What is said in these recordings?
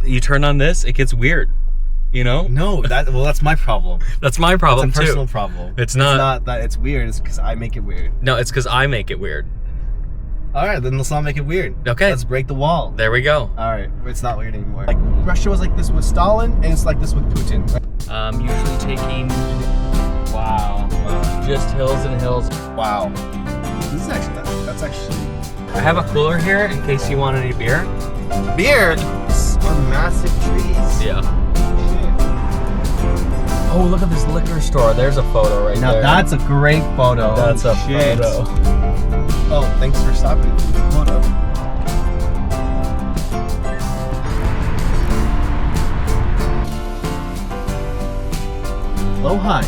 you turn on this, it gets weird. You know? No, that's my problem. That's my problem too. It's a personal too. problem. It's not that it's weird. It's because I make it weird. No, it's because I make it weird. All right, then let's not make it weird. Okay. Let's break the wall. There we go. All right, it's not weird anymore. Like Russia was like this with Stalin, and it's like this with Putin. Usually taking. Wow. Just hills and hills. Wow. This is actually that's actually. I have a cooler here in case you want any beer. Beer or massive trees. Yeah. Oh, look at this liquor store. There's a photo right now there. Now that's a great photo. That's a photo. Oh, thanks for stopping for the photo. Ojai.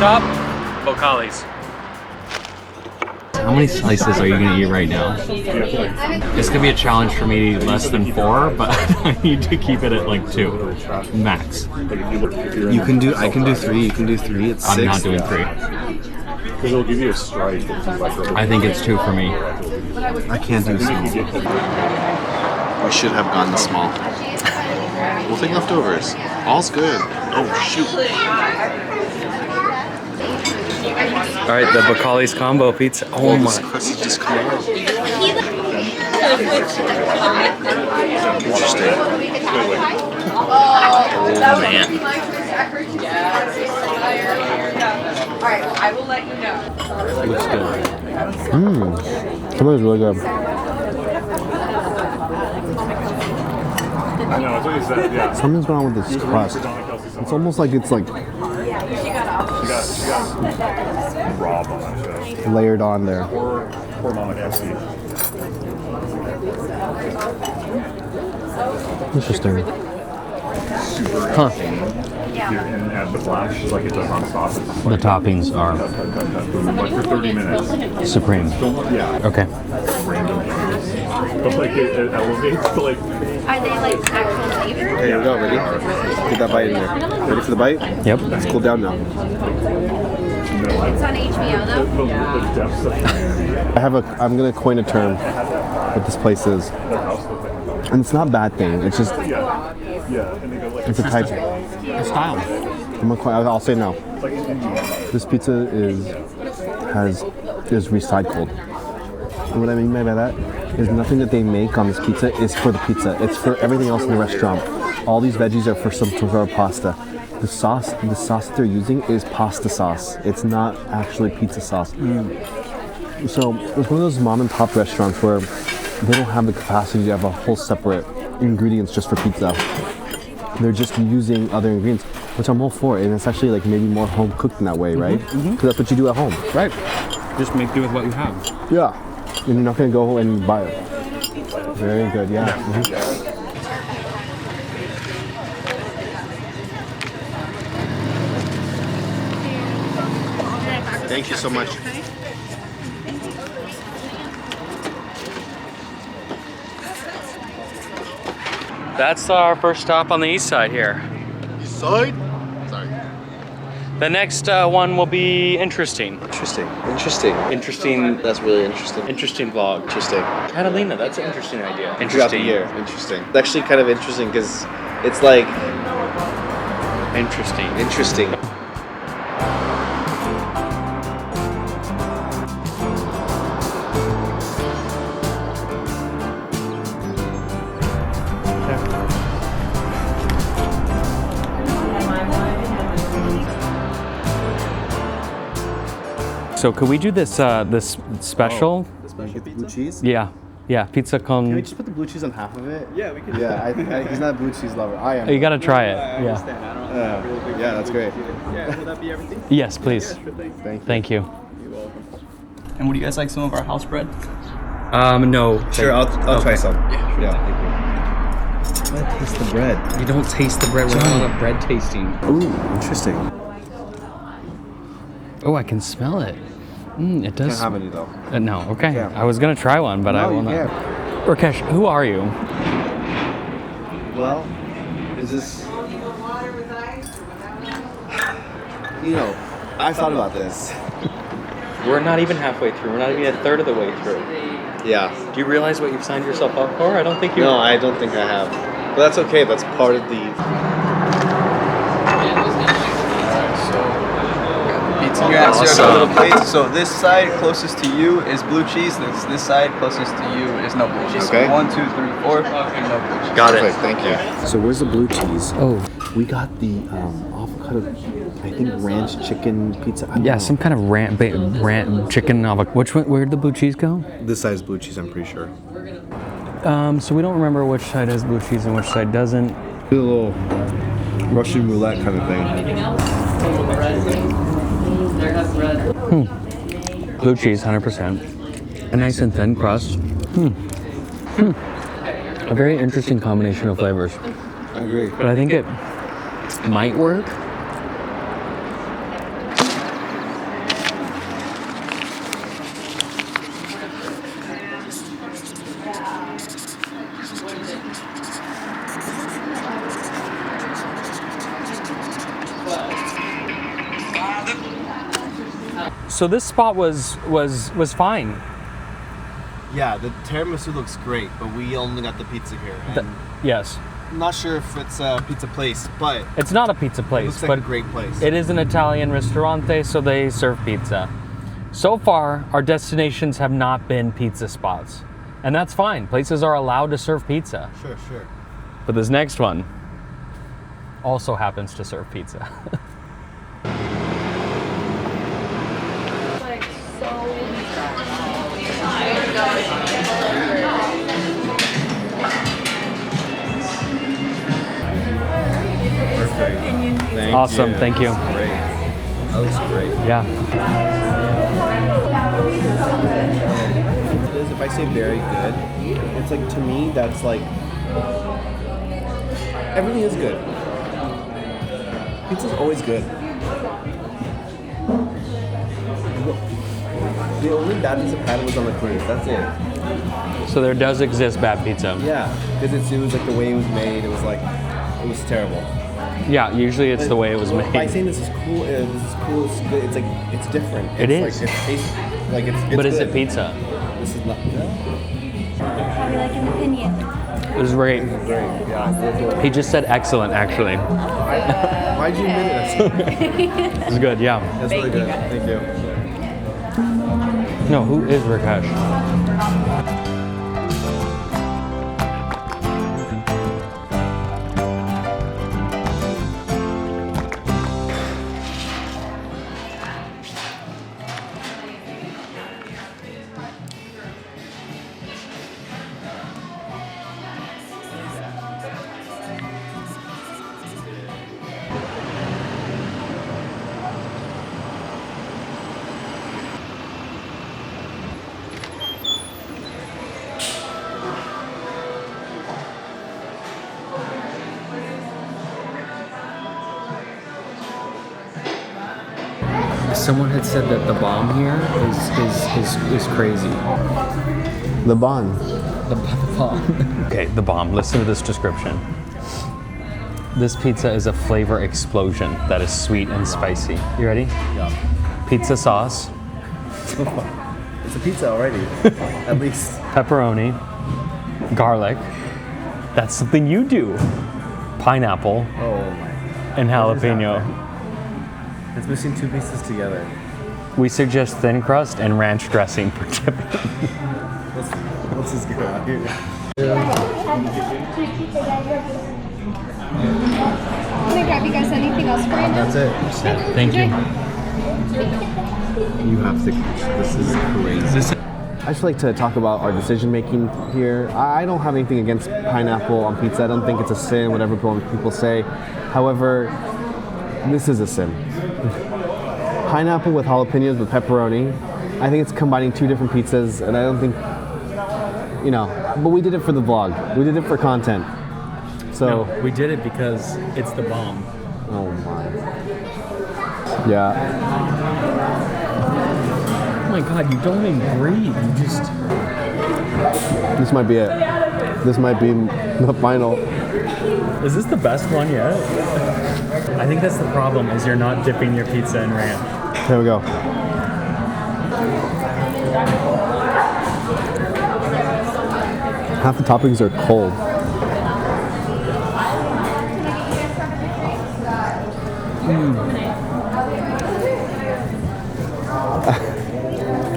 Stop. Boccali's. How many slices are you gonna eat right now? It's gonna be a challenge for me, less than 4, but I need to keep it at like 2 max. You can do. I can do 3. You can do 3. It's 6. I'm not doing 3. Because it'll give you a strike. I think it's 2 for me. I can't do small. We should have gone small. We'll take leftovers. All's good. Oh shoot. All right, the Boccali's combo pizza. Oh my! This just come out. Interesting. Oh man. Alright, I will let you know. Looks good. Something's really good. I know, it's what you said, yeah. Something's going on with this crust. It's almost like it's like She got raw on layered on there. Poor Mama Cassie. Interesting. Super and add the flash like it does on sauce. The toppings are Like for 30 minutes. supreme. Yeah. Okay. Random things. But like it elevates to like. Are they like actual flavor? Okay, here we go. Ready? Get that bite in there. Ready for the bite? Yep. It's cooled down now. It's on HBO though. The depths of I'm gonna coin a term. What this place is, and it's not a bad thing. It's just yeah. And they go like it's a type. The style. I'll say no. This pizza is recycled. And what I mean by that is nothing that they make on this pizza is for the pizza. It's for everything else in the restaurant. All these veggies are for some sort of pasta. The sauce that they're using is pasta sauce. It's not actually pizza sauce. So it's one of those mom and pop restaurants where they don't have the capacity to have a whole separate ingredients just for pizza. They're just using other ingredients, which I'm all for, and it's actually like maybe more home cooked in that way, right? Because that's what you do at home. Right. Just make do with what you have. Yeah. And you're not gonna go and buy it. Very good, yeah. Thank you so much. That's our first stop on the east side here. East side? Sorry. The next one will be interesting. Interesting. Interesting. That's really interesting. Interesting vlog. Interesting. Catalina, that's an interesting idea. Throughout the year. Interesting. It's actually kind of interesting because it's like interesting. So could we do this this special? The special blue cheese? Yeah, pizza con. Can we just put the blue cheese on half of it? Yeah, we can. Yeah, I think he's not a blue cheese lover. I am. You gotta try it. I Yeah. understand. I don't know. Really big Yeah, that's great. Yeah, will that be everything? Yes, please. Sure thing. Thank you. You're welcome. And would you guys like some of our house bread? No. Sure, I'll try some. Yeah, sure. Yeah. Let's taste the bread. You don't taste the bread. We're not on a bread tasting. Ooh, interesting. Oh, I can smell it. It does. Can't have any though. No, okay. Yeah. I was gonna try one, but I will not. Rakesh, who are you? Well, is this? You know, I thought about this. We're not even halfway through. We're not even a third of the way through. Yeah. Do you realize what you've signed yourself up for? I don't think you. No, I don't think I have. But that's okay. That's part of the. Pizza. You ask your little plates. So this side closest to you is blue cheese. This side closest to you is no blue cheese. Okay. So 1, 2, 3, 4, and no blue cheese. Got it. Thank you. So where's the blue cheese? Oh, We got the avocado, I think ranch chicken pizza. I don't yeah, know. some kind of chicken avocado. Which one? Where did the blue cheese go? This side's blue cheese, I'm pretty sure. So we don't remember which side has blue cheese and which side doesn't. Do a little Russian roulette kind of thing. Blue cheese, 100%. A nice and thin crust. A very interesting combination of flavors. I agree. But I think it might work. So this spot was fine. Yeah, the tiramisu looks great, but we only got the pizza here. And Yes. I'm not sure if it's a pizza place, but It's not a pizza it place, looks like but a great place. it is an Italian Ristorante, so they serve pizza. So far, our destinations have not been pizza spots. And that's fine. Places are allowed to serve pizza. Sure. But this next one also happens to serve pizza. Thank Awesome, thank you. Great. That looks great. Yeah. It is, if I say very good, it's like, to me, that's like, everything is good. Pizza's always good. The only bad piece of had was on the cruise, that's it. So there does exist bad pizza. Yeah, because it was like the way it was made, it was terrible. Yeah, usually it's the way it was By made. saying this is cool, it's good, it's like, it's different. It It's is. Like, it tastes, like it's But is good. it pizza? This is not, How do you like in the Pinyon? It was great. great, yeah. He just said excellent, actually. Why'd you admit it? It was good, yeah. That's really good, thank you. No, who is Rakesh? Someone had said that the bomb here is crazy. The bond. The bomb. Okay, the bomb. Listen to this description. This pizza is a flavor explosion that is sweet and spicy. You ready? Yeah. Pizza sauce, It's a pizza already, at least. pepperoni, garlic. That's something you do. Pineapple Oh my. and jalapeno. It's missing two pieces together. We suggest thin crust and ranch dressing for dipping. Let's just get out here. Can I grab you guys anything else for you now? That's it. Thank you. You have to. This is crazy. I just like to talk about our decision making here. I don't have anything against pineapple on pizza. I don't think it's a sin, whatever people say. However, this is a sin. Pineapple with jalapenos with pepperoni. I think it's combining two different pizzas, and I don't think, but we did it for the vlog. We did it for content. So, We did it because it's the bomb. oh my. Yeah. my god, you don't even breathe. You just. This might be it. This might be the final. Is this the best one yet? I think that's the problem, is you're not dipping your pizza in ranch. Here we go. Half the toppings are cold.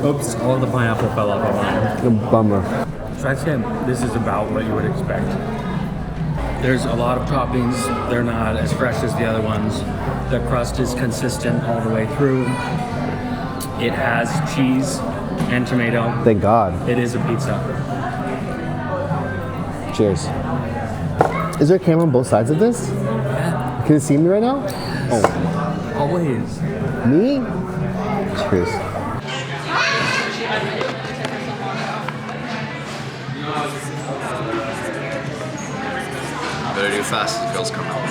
Oops, all of the pineapple fell off of mine. A bummer. So I'd say this is about what you would expect. There's a lot of toppings. They're not as fresh as the other ones. The crust is consistent all the way through. It has cheese and tomato. Thank God. It is a pizza. Cheers. Is there a camera on both sides of this? Yeah. Can you see me right now? Oh, Always. me? Cheers. Better do fast as girls come out.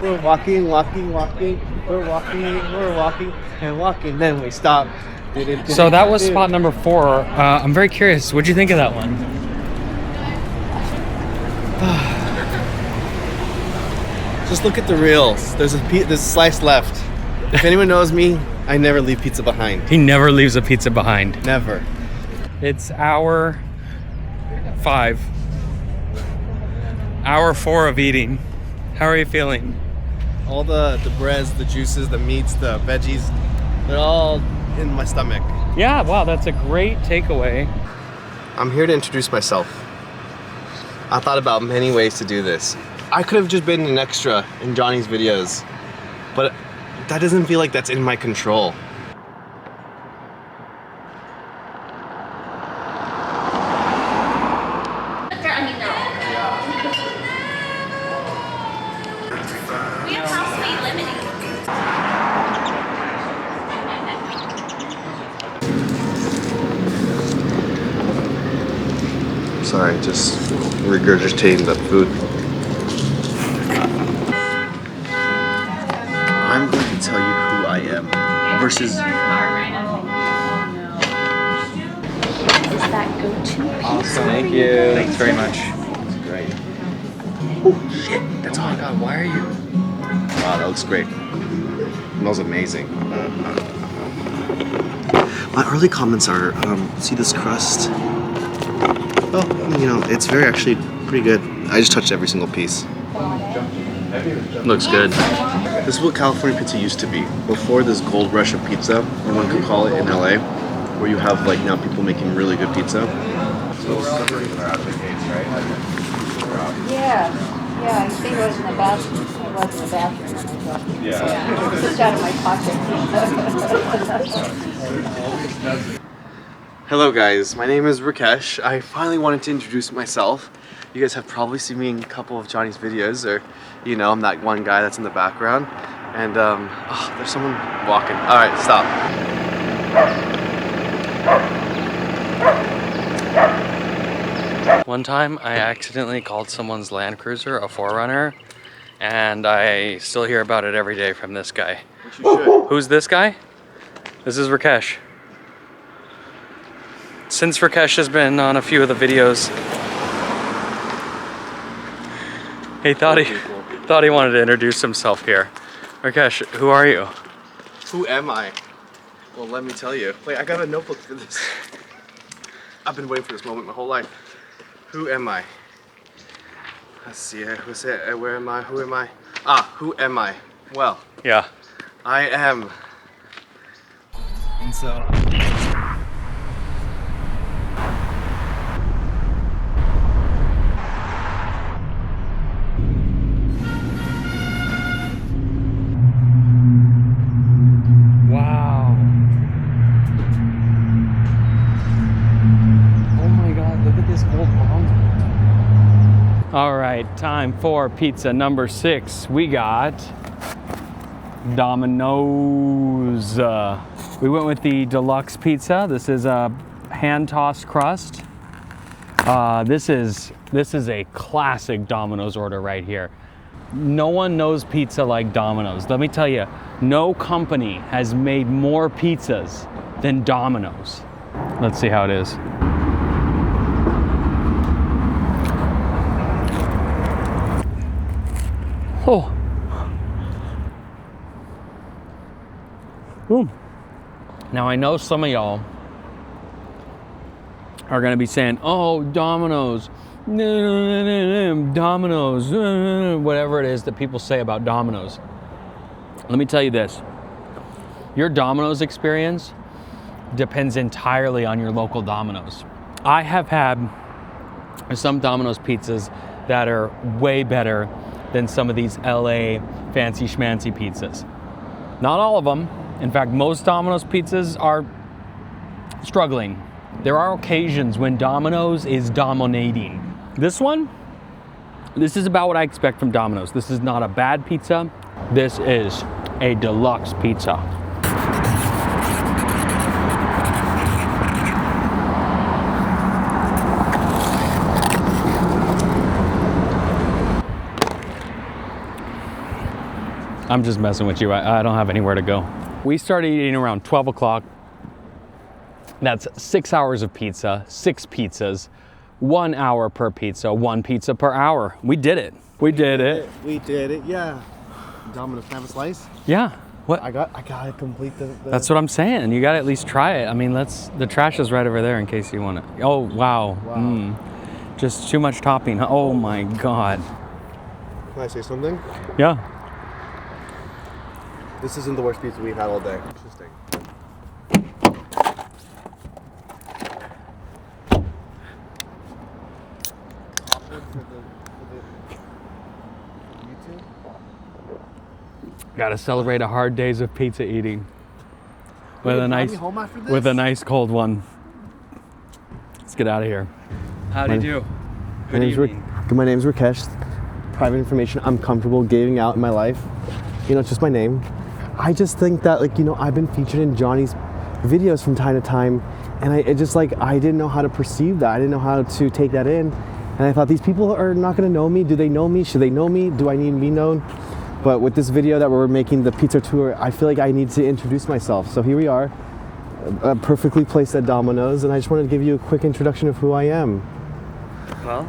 We're walking. And walking, then we stop. So that was spot number 4. I'm very curious. What'd you think of that one? Just look at the reels. There's a slice left. If anyone knows me, I never leave pizza behind. He never leaves a pizza behind. Never. It's hour 5. Hour 4 of eating. How are you feeling? All the breads, the juices, the meats, the veggies, they're all in my stomach. Yeah, wow, that's a great takeaway. I'm here to introduce myself. I thought about many ways to do this. I could have just been an extra in Johnny's videos, but that doesn't feel like that's in my control. We have house made lemonade. Sorry, just regurgitating the food. I'm going to tell you who I am versus. Is that go-to pizza? Thank you. Thanks very much. That's great. Oh shit! That's all I got. Why are you? Wow, that looks great. Smells amazing. My early comments are, see this crust? Oh, you know, it's actually pretty good. I just touched every single piece. Looks good. This is what California pizza used to be. Before this gold rush of pizza, one could call it in LA, where you have now people making really good pizza. Yeah, I think it was in the bathroom. It was in the bathroom. Yeah. Just out of my pocket. Hello guys, my name is Rakesh. I finally wanted to introduce myself. You guys have probably seen me in a couple of Johnny's videos, or I'm that one guy that's in the background. And there's someone walking. All right, stop. One time I accidentally called someone's Land Cruiser a 4Runner, and I still hear about it every day from this guy. Which you should. Who's this guy? This is Rakesh. Since Rakesh has been on a few of the videos, he thought he wanted to introduce himself here. Rakesh, who are you? Who am I? Well, let me tell you. Wait, I got a notebook for this. I've been waiting for this moment my whole life. Who am I? Let's see, who's it? Where am I? Who am I? Who am I? Well, Yeah. I am. And so. Wow. Oh my God, look at this gold bond. All right, time for pizza number 6. We got Domino's. We went with the deluxe pizza. This is a hand-tossed crust. This is a classic Domino's order right here. No one knows pizza like Domino's. Let me tell you, no company has made more pizzas than Domino's. Let's see how it is. Oh. Ooh. Now I know some of y'all are gonna be saying, oh, Domino's, Domino's, whatever it is that people say about Domino's. Let me tell you this, your Domino's experience depends entirely on your local Domino's. I have had some Domino's pizzas that are way better than some of these LA fancy schmancy pizzas. Not all of them. In fact, most Domino's pizzas are struggling. There are occasions when Domino's is dominating. This is about what I expect from Domino's. This is not a bad pizza. This is a deluxe pizza. I'm just messing with you. I don't have anywhere to go. We started eating around 12 o'clock. That's 6 hours of pizza, 6 pizzas, 1 hour per pizza, 1 pizza per hour. We did it. We did it. We did it, yeah. Domino's, can I have a slice? Yeah. What? I gotta complete the... That's what I'm saying. You gotta at least try it. I mean, the trash is right over there in case you want it. Oh, wow. Just too much topping. Oh my God. Can I say something? Yeah. This isn't the worst pizza we've had all day. Interesting. Gotta celebrate a hard days of pizza eating with a nice cold one. Let's get out of here. How do you do? Good evening. My name's Rakesh. Private information I'm comfortable giving out in my life. You know, it's just my name. I just think that, like, you know, I've been featured in Johnny's videos from time to time, and I didn't know how to perceive that. I didn't know how to take that in, and I thought, these people are not gonna know me. Do they know me? Should they know me? Do I need to be known? But with this video that we're making, the pizza tour, I feel like I need to introduce myself. So here we are, perfectly placed at Domino's, and I just wanted to give you a quick introduction of who I am. Well,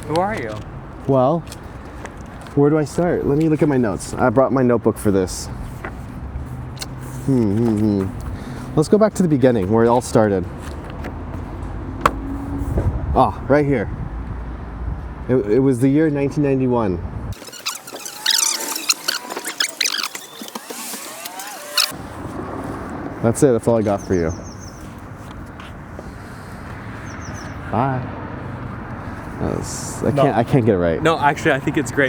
who are you? Well, where do I start? Let me look at my notes. I brought my notebook for this. Let's go back to the beginning, where it all started. Ah, right here. It was the year 1991. That's it. That's all I got for you. Bye. I can't get it right. No, actually, I think it's great.